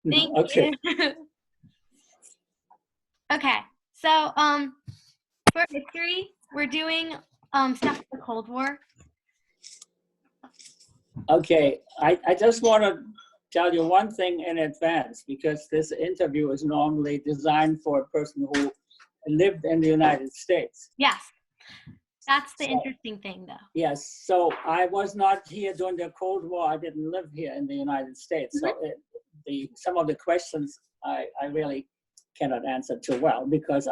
Thank Okay. you. Okay, so for history, we're doing stuff with the Cold War. Okay, I just want to tell you one thing in advance, because this interview is normally designed for a person who lived in the United States. Yes, that's the interesting thing, though. Yes, so I was not here during the Cold War. I didn't live here in the United States. So some of the questions I really cannot answer too well, because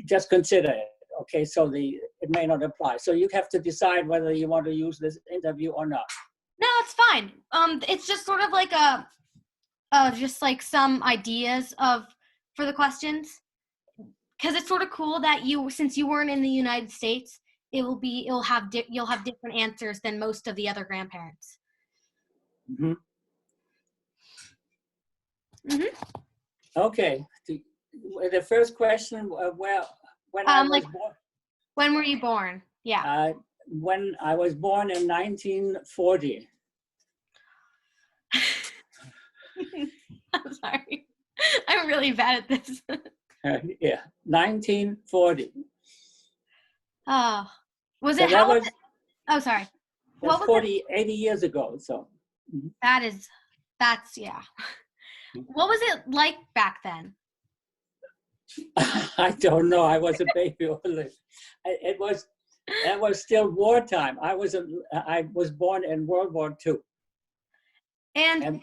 just consider it. Okay, so it may not apply. So you have to decide whether you want to use this interview or not. No, it's fine. It's just sort of like just like some ideas for the questions, because it's sort of cool that since you weren't in the United States, you'll have different answers than most of the other grandparents. Mm-hmm. Mm-hmm. Okay. The first question, when I was born. When were you born? Yeah. When I was born in 1940. I'm sorry. I'm really bad at this. Yeah, 1940. Oh, was So it how? Oh, sorry. That's 80 years ago. So. Mm-hmm. That's yeah. What was it like back then? I don't know. I was a baby. It was still wartime. I was born in World War II. And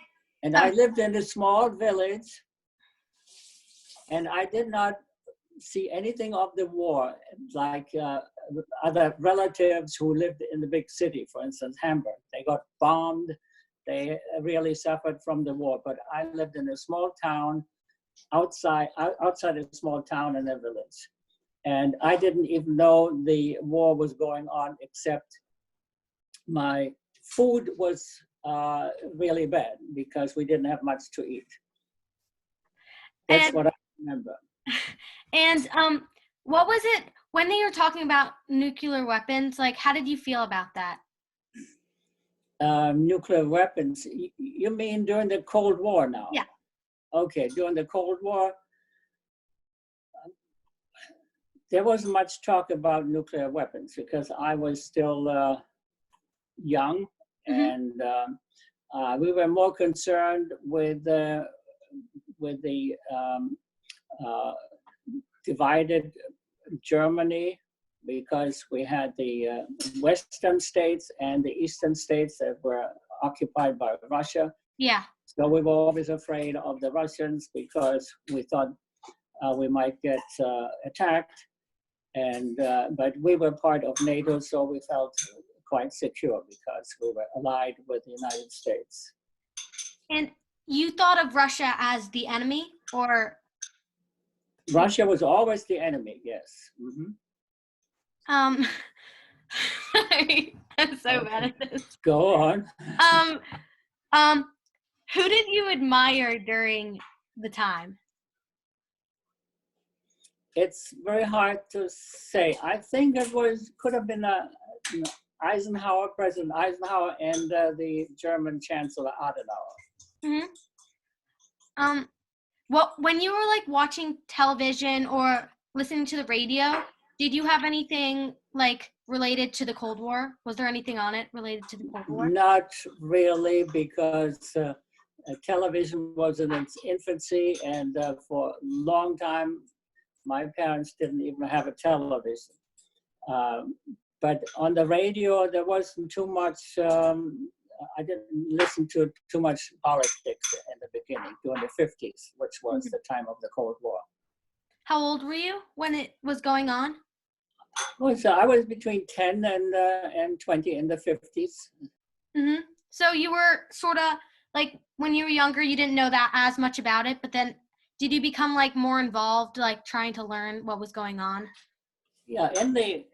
I lived in a small village, and I did not see anything of the war, like other relatives who lived in the big city, for instance, Hamburg. They got bombed. They really suffered from the war. But I lived in a small town, outside a small town in a village. And I didn't even know the war was going on, except my food was really bad because we didn't have much to eat. That's what I remember. And what was it when they were talking about nuclear weapons? Like, how did you feel about that? Nuclear weapons? You mean during the Cold War now? Yeah. Okay, during the Cold War, there wasn't much talk about nuclear weapons because I was still young, and we were more concerned with the divided Germany, because we had the western states and the eastern states that were occupied by Russia. Yeah. So we were always afraid of the Russians because we thought we might get attacked. But we were part of NATO, so we felt quite secure because we were allied with the United States. And you thought of Russia as the enemy, or? Russia was always the enemy, yes. Mm-hmm. Sorry, I'm so bad at this. Go on. Who did you admire during the time? It's very hard to say. I think it could have been Eisenhower, President Eisenhower, and the German Chancellor Adenauer. Mm-hmm. Well, when you were like watching television or listening to the radio, did you have anything like related to the Cold War? Was there anything on it related to the Cold War? Not really, because television was in its infancy, and for a long time, my parents didn't even have a television. But on the radio, there wasn't too much, I didn't listen to too much politics in the beginning, during the 50s, which was the time of the Cold War. How old were you when it was going on? Well, so I was between 10 and 20 in the 50s. Mm-hmm. So you were sort of like, when you were younger, you didn't know that as much about it, but then did you become like more involved, like trying to learn what was going on? Yeah, in the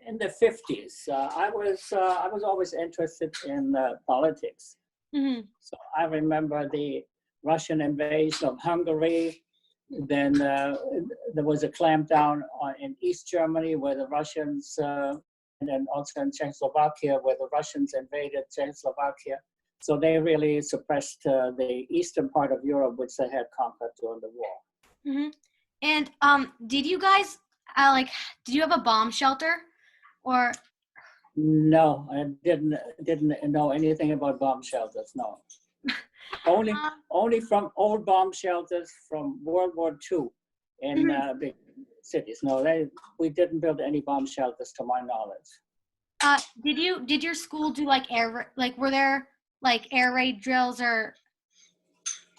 50s, I was always interested in politics. Mm-hmm. So I remember the Russian invasion of Hungary. Then there was a clampdown in East Germany where the Russians, and then also in Czechoslovakia where the Russians invaded Czechoslovakia. So they really suppressed the eastern part of Europe, which they had conquered during the war. Mm-hmm. And did you guys did you have a bomb shelter, or? No, I didn't know anything about bomb shelters. No, only from old bomb shelters from World War II in big cities. No, we didn't build any bomb shelters to my knowledge. Did your school do were there like air raid drills or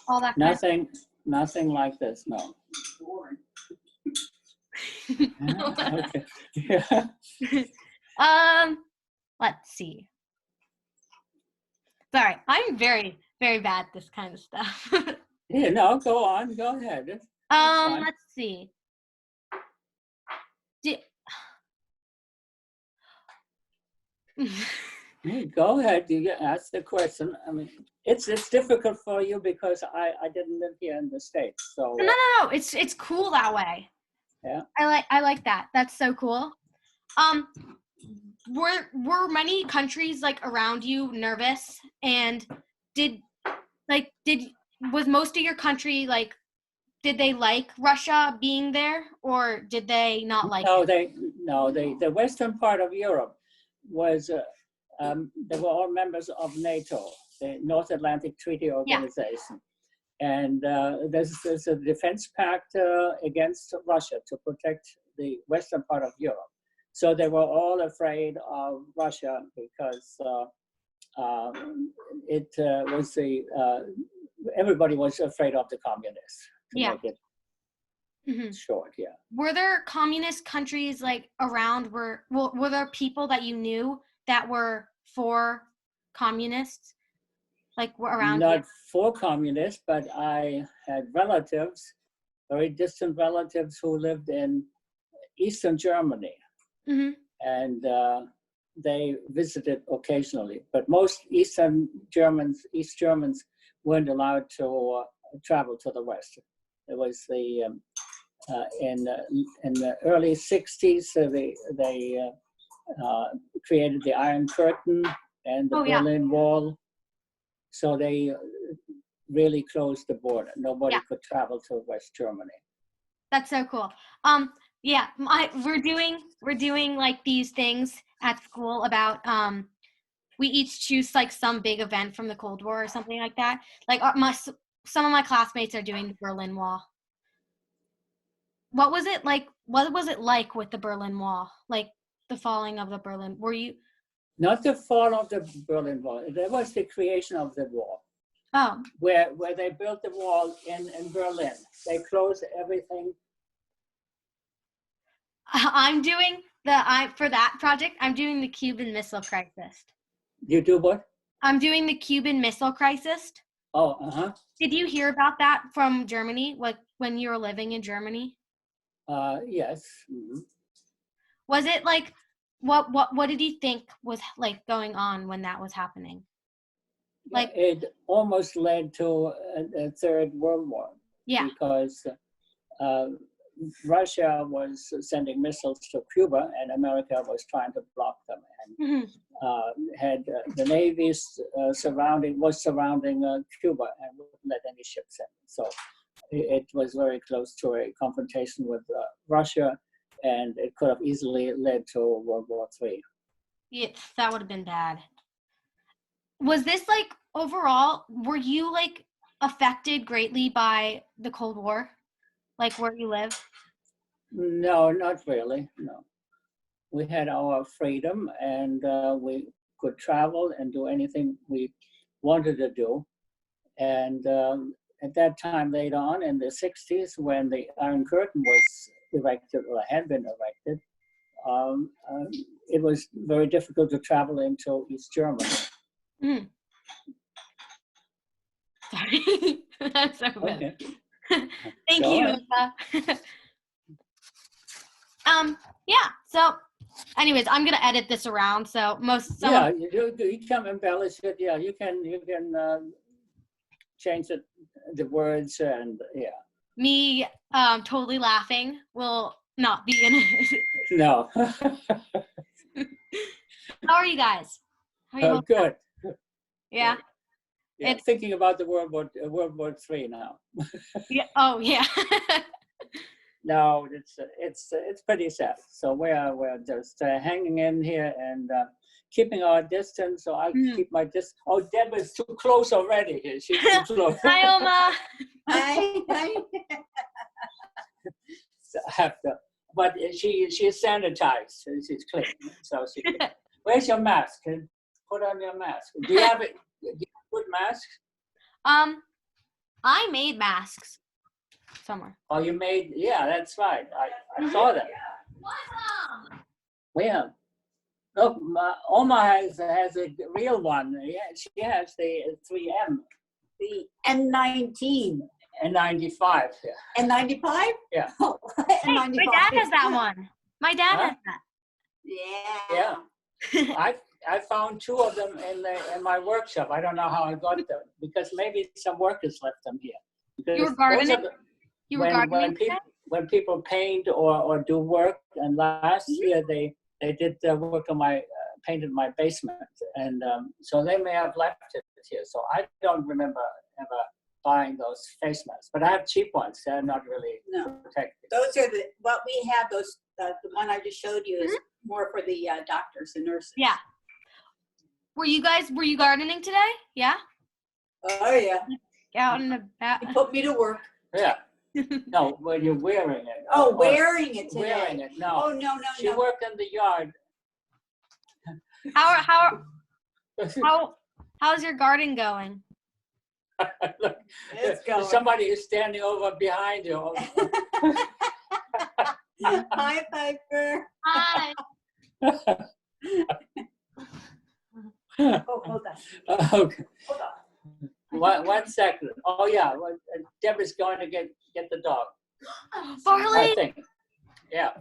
all that? Nothing like this. No. Okay. Yeah. Let's see. Sorry, I'm very, very bad at this kind of stuff. Yeah, no, go on. Go ahead. It's fine. Let's see. Go ahead. You ask the question. I mean, it's difficult for you because I didn't live here in the States. So no. It's cool that way. Yeah. I like that. That's so cool. Were many countries like around you nervous, and was most of your country did they like Russia being there, or did they not like it? The western part of Europe was they were all members of NATO, the North Atlantic Treaty Organization. Yeah. And there's a defense pact against Russia to protect the western part of Europe. So they were all afraid of Russia because everybody was afraid of the communists. Yeah. Short, yeah. Were there communist countries around? Were there people that you knew that were for communists? Were around? Not for communists, but I had relatives, very distant relatives who lived in Eastern Germany. Mm-hmm. And they visited occasionally. But most East Germans weren't allowed to travel to the West. It was in the early 60s, they created the Iron Curtain and the Berlin Wall. So they really closed the border. Nobody could travel to West Germany. That's so cool. Yeah, we're doing these things at school about we each choose some big event from the Cold War or something like that. Some of my classmates are doing the Berlin Wall. What was it like? What was it like with the Berlin Wall? The falling of the Berlin? Were you? Not the fall of the Berlin Wall. That was the creation of the wall. Oh. Where they built the wall in Berlin. They closed everything. I'm doing for that project, I'm doing the Cuban Missile Crisis. You do what? I'm doing the Cuban Missile Crisis. Oh, uh-huh. Did you hear about that from Germany, when you were living in Germany? Yes. Mm-hmm. Was it what did you think was going on when that was happening? It almost led to a third world war. Yeah. Because Russia was sending missiles to Cuba, and America was trying to block them, and had the navies surrounding Cuba and wouldn't let any ships in. So it was very close to a confrontation with Russia, and it could have easily led to World War III. Yeah, that would have been bad. Was this overall? Were you affected greatly by the Cold War? Where you live? No, not really. No, we had our freedom, and we could travel and do anything we wanted to do. And at that time, later on in the 60s, when the Iron Curtain was erected or had been erected, it was very difficult to travel into East Germany. Mm. Sorry, that's so bad. Okay. Thank you. Yeah. So, anyways, I'm gonna edit this around. So yeah, you can embellish it. Yeah, you can change the words, and yeah. Me totally laughing will not be in it. No. How are you guys? How are you good. Yeah. Yeah, thinking about the World War III now. Yeah. Oh, yeah. No, it's pretty sad. So we're just hanging in here and keeping our distance. So I keep my distance. Oh, Deb is too close already. She's too close. Hi, Oma. Hi. So I have to, but she's sanitized. She's clean. So she. Where's your mask? Put on your mask. Do you have it? Do you have good masks? I made masks somewhere. Oh, you made? Yeah, that's right. I saw that. Yeah. Look, Oma has a real one. Yeah, she has the 3M. The N19. N95. Yeah. N95? Yeah. Oh, Hey, N95. my dad has that one. My dad has that. Yeah. Yeah. I found 2 of them in my workshop. I don't know how I got them because maybe some workers left them here. Because You were gardening? You were when gardening when people paint or do work, and last year they did work on my painted my basement, and so they may have left it here. So I don't remember ever buying those face masks, but I have cheap ones. They're not really protected. Those are what we have. Those the one I just showed you is more for the doctors and nurses. Yeah. Were you gardening today? Yeah. Oh yeah. Out in the back. You put me to work. Yeah. No, when you're wearing it. Oh, wearing it today. Wearing it. No. Oh no. She worked in the yard. How's your garden going? Look, It's going. somebody is standing over behind you. Hi, Piper. Hi. Oh, hold on. Okay. Hold on. 1 second. Oh yeah, Deb is going to get the dog. Barley. I think. Yeah.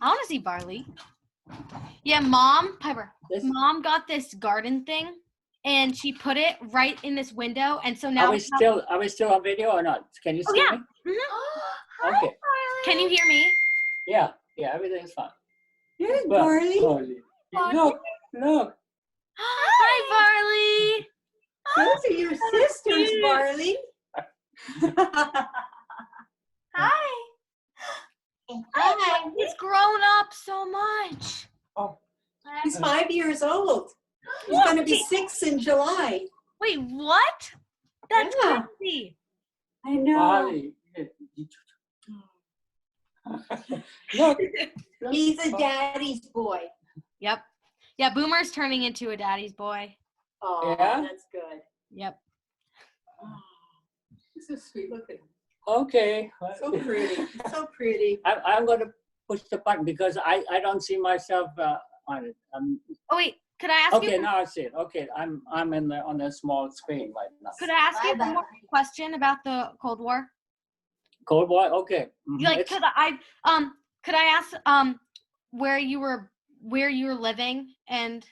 I want to see Barley. Yeah, Piper. This- Mom got this garden thing, and she put it right in this window, and so now. Are we still on video or not? Can you see yeah. me? Mm-hmm. Okay. Can you hear me? Yeah, everything's fine. Here's Well, Barley. Look. Hi, Barley. Those are your sisters, Barley. Hi. Hi. He's grown up so much. Oh. He's 5 years old. He's going to be 6 in July. Wait, what? That's Yeah. crazy. I know. Barley. Look. He's a daddy's boy. Yep. Yeah, Boomer's turning into a daddy's boy. Oh, Yeah? that's good. Yep. Oh, this is sweet. Look at him. Okay. So pretty. So pretty. I'm going to push the button because I don't see myself on it. Oh wait, could I ask you? Okay, now I see it. Okay, I'm on the small screen right now. Could I ask you one more question about the Cold War? Cold War. Okay. Like, could I ask where you were living and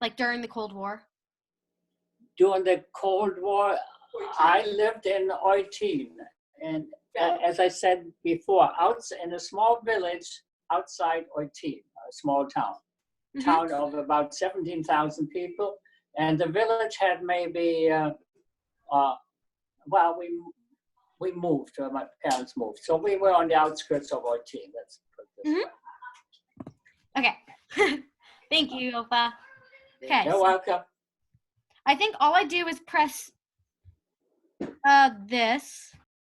like during the Cold War? During the Cold War, I lived in Eutin, and as I said before, in a small village outside Eutin, a small town. Town of about 17,000 people, and the village had maybe we moved. My parents moved, so we were on the outskirts of Eutin. Let's put it this way. Okay. Thank you, Ilfa. Okay. You're welcome. I think all I do is press this.